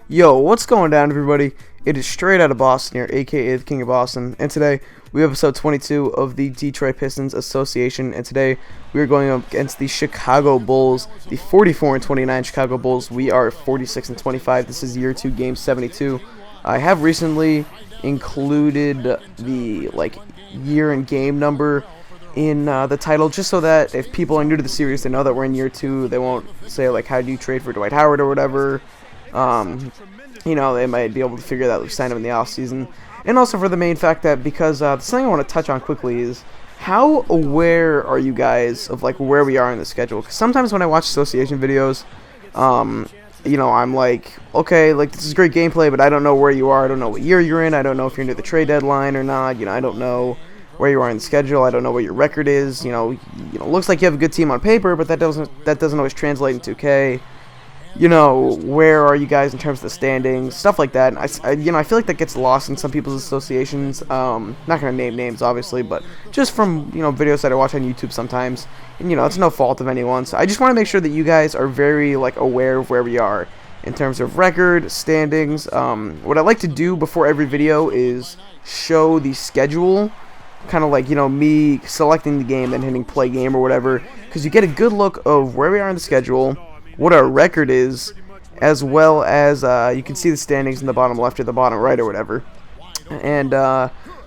Yo, what's going down, everybody? It is straight out of Boston here, aka the King of Boston, and today we have episode 22 of the Detroit Pistons Association, and today we are going up against the Chicago Bulls, the 44-29 Chicago Bulls. We are 46-25. This is year 2, game 72. I have recently included the year and game number in the title, just so that if people are new to the series, they know that we're in year 2. They won't say how do you trade for Dwight Howard or whatever. You know, they might be able to figure that, sign him in the offseason. And also for the main fact that, because something I want to touch on quickly is, how aware are you guys of where we are in the schedule? Because sometimes when I watch association videos, you know, I'm like, okay, this is great gameplay, but I don't know where you are. I don't know what year you're in. I don't know if you're near the trade deadline or not. You know, I don't know where you are in the schedule. I don't know what your record is. You know, looks like you have a good team on paper, but that doesn't always translate in 2K. You know, where are you guys in terms of the standings, stuff like that. And I feel like that gets lost in some people's associations. Not gonna name names, obviously, but just from videos that I watch on YouTube sometimes. And it's no fault of anyone. So I just want to make sure that you guys are very aware of where we are in terms of record, standings. What I like to do before every video is show the schedule, kind of me selecting the game and hitting play game or whatever, because you get a good look of where we are in the schedule, what our record is, as well as you can see the standings in the bottom left or the bottom right or whatever. And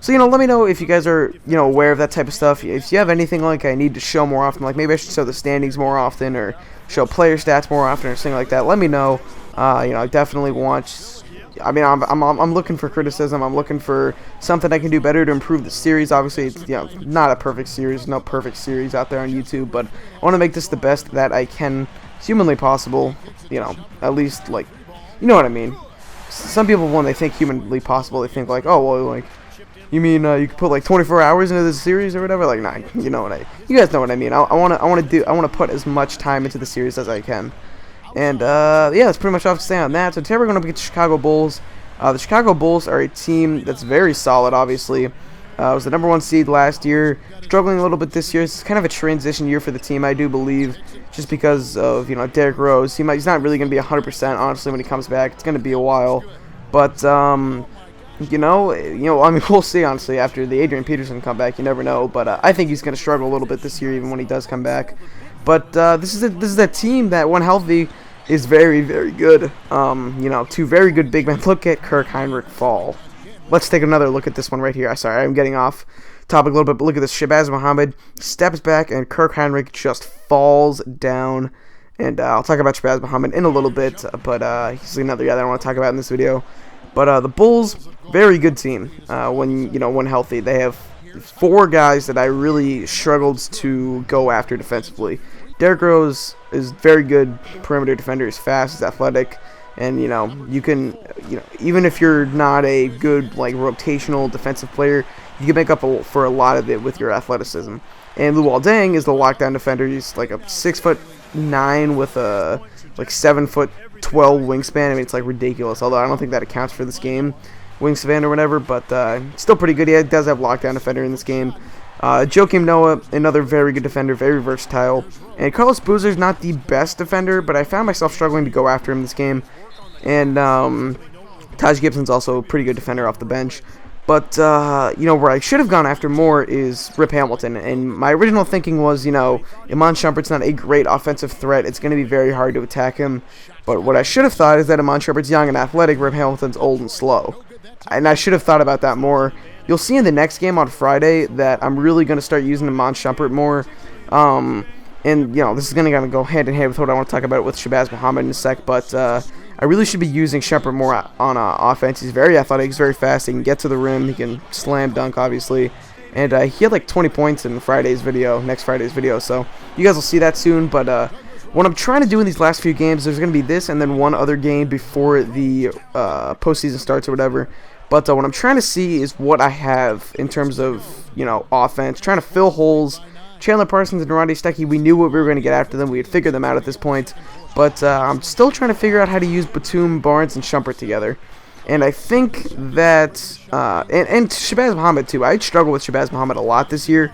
so let me know if you guys are aware of that type of stuff. If you have anything I need to show more often, maybe I should show the standings more often or show player stats more often or something like that, let me know. I definitely want. I mean, I'm looking for criticism. I'm looking for something I can do better to improve the series. Obviously, it's not a perfect series, no perfect series out there on YouTube, but I want to make this the best that I can humanly possible. At least you know what I mean. Some people, when they think humanly possible, they think oh well, you mean you could put 24 hours into this series or whatever. Nah, you guys know what I mean. I want to put as much time into the series as I can. And yeah, that's pretty much all I have to say on that. So today we're going to get the Chicago Bulls. The Chicago Bulls are a team that's very solid, obviously. It was the #1 seed last year, struggling a little bit this year. It's kind of a transition year for the team, I do believe, just because of Derrick Rose. He's not really going to be 100%, honestly, when he comes back. It's going to be a while, but I mean, we'll see. Honestly, after the Adrian Peterson comeback, you never know. But I think he's going to struggle a little bit this year, even when he does come back. But this is a team that, when healthy, is very, very good. Two very good big men. Look at Kirk Heinrich fall. Let's take another look at this one right here. Sorry, I'm getting off topic a little bit, but look at this. Shabazz Muhammad steps back, and Kirk Heinrich just falls down. And I'll talk about Shabazz Muhammad in a little bit, but he's another guy that I want to talk about in this video. But the Bulls, very good team when healthy. They have 4 guys that I really struggled to go after defensively. Derrick Rose is very good perimeter defender. He's fast, he's athletic, and you can even if you're not a good rotational defensive player, you can make up for a lot of it with your athleticism. And Luol Deng is the lockdown defender. He's a 6'9" with a 7'12" wingspan. I mean, it's ridiculous. Although I don't think that accounts for this game wingspan or whatever, but still pretty good. He does have lockdown defender in this game. Joakim Noah, another very good defender, very versatile. And Carlos Boozer's not the best defender, but I found myself struggling to go after him this game. And Taj Gibson's also a pretty good defender off the bench. But, where I should have gone after more is Rip Hamilton. And my original thinking was, Iman Shumpert's not a great offensive threat. It's going to be very hard to attack him. But what I should have thought is that Iman Shumpert's young and athletic, Rip Hamilton's old and slow. And I should have thought about that more. You'll see in the next game on Friday that I'm really going to start using Iman Shumpert more. And, this is going to go hand in hand with what I want to talk about with Shabazz Muhammad in a sec. But I really should be using Shumpert more on offense. He's very athletic. He's very fast. He can get to the rim. He can slam dunk, obviously. And he had 20 points in next Friday's video. So you guys will see that soon. But what I'm trying to do in these last few games, there's going to be this and then one other game before the postseason starts or whatever. But what I'm trying to see is what I have in terms of, offense. Trying to fill holes. Chandler Parsons and Durante Stuckey, we knew what we were going to get after them. We had figured them out at this point. But I'm still trying to figure out how to use Batum, Barnes, and Shumpert together. And I think that, and Shabazz Muhammad too. I struggled with Shabazz Muhammad a lot this year.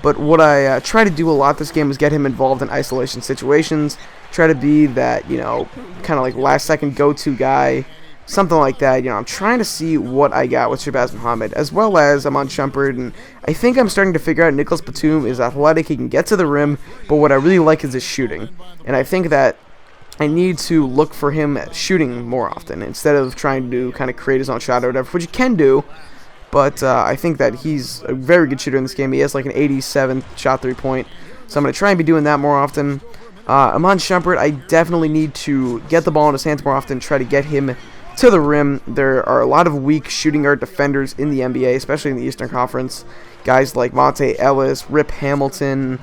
But what I try to do a lot this game is get him involved in isolation situations. Try to be that, you know, kind of like last second go-to guy, something like that. You know, I'm trying to see what I got with Shabazz Muhammad, as well as Iman Shumpert, and I think I'm starting to figure out Nicholas Batum is athletic, he can get to the rim, but what I really like is his shooting. And I think that I need to look for him shooting more often, instead of trying to kind of create his own shot or whatever, which you can do. But I think that he's a very good shooter in this game. He has like an 87 shot three-point. So I'm going to try and be doing that more often. Iman Shumpert, I definitely need to get the ball in his hands more often, try to get him to the rim. There are a lot of weak shooting guard defenders in the NBA, especially in the Eastern Conference. Guys like Monte Ellis, Rip Hamilton,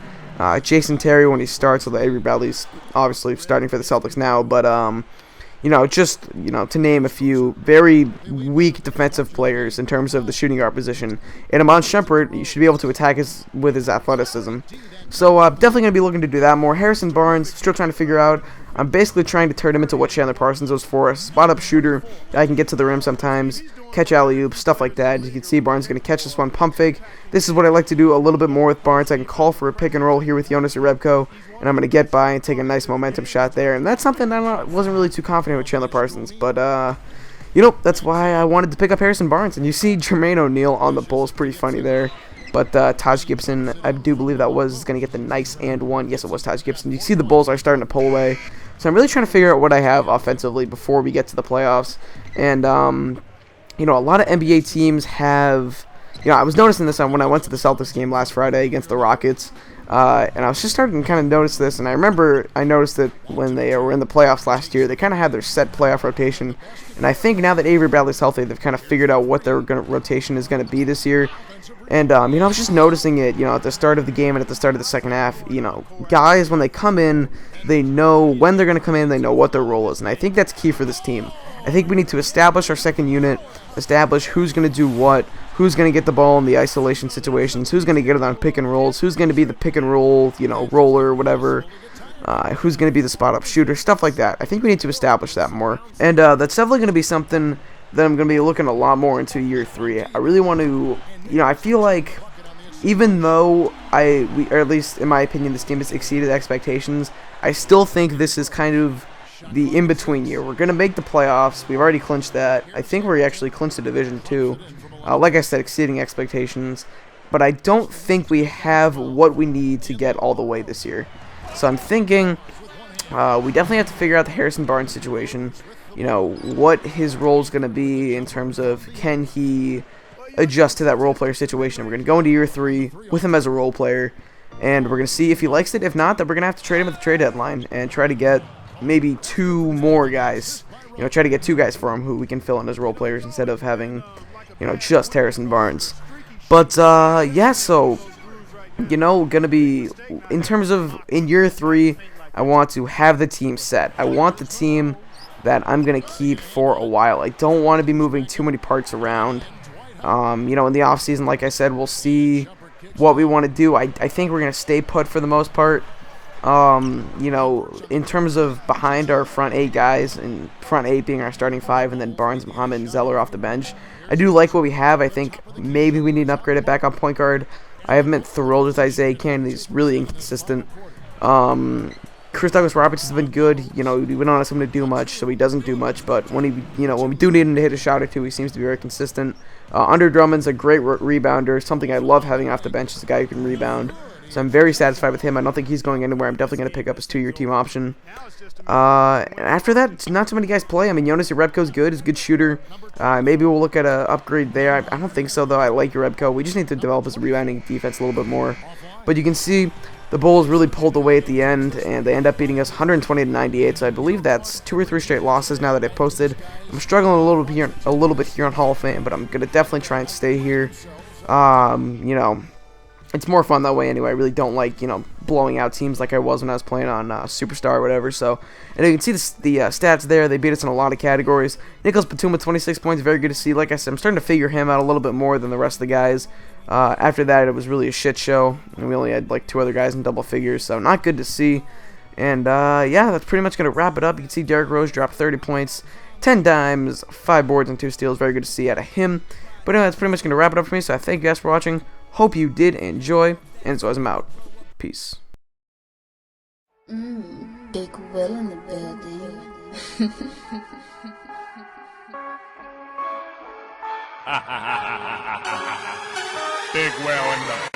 Jason Terry when he starts, although Avery Bradley's obviously starting for the Celtics now. But you know, just, you know, to name a few very weak defensive players in terms of the shooting guard position. And Iman Shumpert, you should be able to attack with his athleticism. So definitely going to be looking to do that more. Harrison Barnes, still trying to figure out. I'm basically trying to turn him into what Chandler Parsons was for, a spot-up shooter. I can get to the rim sometimes, catch alley-oops, stuff like that. As you can see, Barnes is going to catch this one pump fake. This is what I like to do a little bit more with Barnes. I can call for a pick and roll here with Jonas Jerebko, and I'm going to get by and take a nice momentum shot there. And that's something I wasn't really too confident with Chandler Parsons. But, you know, that's why I wanted to pick up Harrison Barnes. And you see Jermaine O'Neal on the Bulls, pretty funny there. But Taj Gibson, I do believe that was going to get the nice and one. Yes, it was Taj Gibson. You see the Bulls are starting to pull away. So I'm really trying to figure out what I have offensively before we get to the playoffs. And, you know, a lot of NBA teams have, you know, I was noticing this when I went to the Celtics game last Friday against the Rockets. And I was just starting to kind of notice this. And I remember I noticed that when they were in the playoffs last year, they kind of had their set playoff rotation. And I think now that Avery Bradley's healthy, they've kind of figured out what their rotation is going to be this year. And, you know, I was just noticing it, you know, at the start of the game and at the start of the second half. You know, guys, when they come in, they know when they're going to come in, they know what their role is. And I think that's key for this team. I think we need to establish our second unit, establish who's going to do what, who's going to get the ball in the isolation situations, who's going to get it on pick and rolls, who's going to be the pick and roll, you know, roller, whatever, who's going to be the spot-up shooter, stuff like that. I think we need to establish that more. And that's definitely going to be something that I'm going to be looking a lot more into year 3. I really want to, you know, I feel like even though or at least in my opinion, this team has exceeded expectations, I still think this is kind of the in-between year. We're going to make the playoffs. We've already clinched that. I think we actually clinched the division too. Like I said, exceeding expectations. But I don't think we have what we need to get all the way this year. So I'm thinking we definitely have to figure out the Harrison Barnes situation. You know, what his role is going to be in terms of can he adjust to that role player situation. We're going to go into year 3 with him as a role player. And we're going to see if he likes it. If not, then we're going to have to trade him at the trade deadline and try to get maybe 2 more guys. You know, try to get 2 guys for him who we can fill in as role players instead of having, you know, just Harrison Barnes. But, yeah, so, you know, going to be, in terms of in year 3, I want to have the team set. I want the team that I'm going to keep for a while. I don't want to be moving too many parts around. You know, in the offseason, like I said, we'll see what we want to do. I think we're going to stay put for the most part. You know, in terms of behind our front 8 guys, and front 8 being our starting 5, and then Barnes, Muhammad, and Zeller off the bench, I do like what we have. I think maybe we need an upgrade at backup point guard. I haven't been thrilled with Isaiah Cannon. He's really inconsistent. Chris Douglas-Roberts has been good. You know, we don't ask him to do much, so he doesn't do much. But when when we do need him to hit a shot or 2, he seems to be very consistent. Under Drummond's a great rebounder. Something I love having off the bench is a guy who can rebound. So I'm very satisfied with him. I don't think he's going anywhere. I'm definitely going to pick up his 2-year team option. And after that, not too many guys play. I mean, Jonas Jerebko's good. He's a good shooter. Maybe we'll look at an upgrade there. I don't think so, though. I like Jerebko. We just need to develop his rebounding defense a little bit more. But you can see the Bulls really pulled away at the end, and they end up beating us 120-98. So I believe that's 2 or 3 straight losses now that I've posted. I'm struggling a little bit here on Hall of Fame, but I'm going to definitely try and stay here. You know, it's more fun that way anyway. I really don't like, you know, blowing out teams like I was when I was playing on Superstar or whatever. So, and you can see the stats there. They beat us in a lot of categories. Nicholas Batum with 26 points, very good to see. Like I said, I'm starting to figure him out a little bit more than the rest of the guys. After that, it was really a shit show, and we only had like 2 other guys in double figures, so not good to see. And yeah, that's pretty much going to wrap it up. You can see Derrick Rose dropped 30 points, 10 dimes, 5 boards, and 2 steals. Very good to see out of him. But anyway, that's pretty much going to wrap it up for me, so I thank you guys for watching. Hope you did enjoy, And so I'm out. Peace. Big Will in the building. Big Will in the